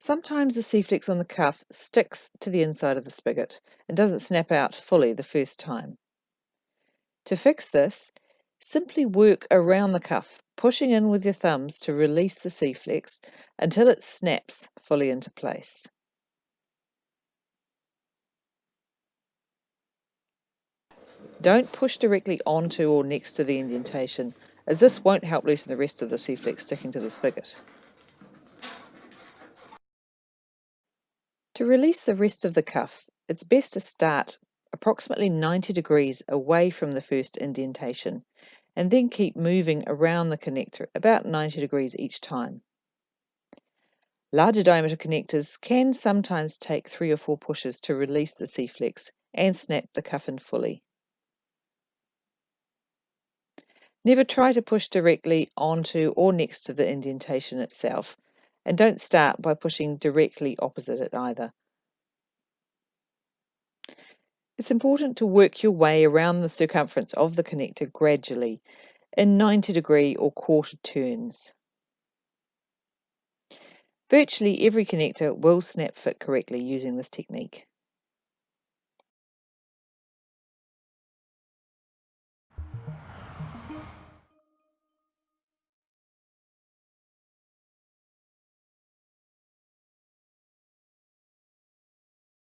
Sometimes the C-flex on the cuff sticks to the inside of the spigot and doesn't snap out fully the first time. To fix this, simply work around the cuff, pushing in with your thumbs to release the C-flex until it snaps fully into place. Don't push directly onto or next to the indentation, as this won't help loosen the rest of the C-flex sticking to the spigot. To release the rest of the cuff, it's best to start approximately 90 degrees away from the first indentation, and then keep moving around the connector about 90 degrees each time. Larger diameter connectors can sometimes take 3 or 4 pushes to release the C-flex and snap the cuff in fully. Never try to push directly onto or next to the indentation itself, and don't start by pushing directly opposite it either. It's important to work your way around the circumference of the connector gradually in 90-degree or quarter turns. Virtually every connector will snap fit correctly using this technique.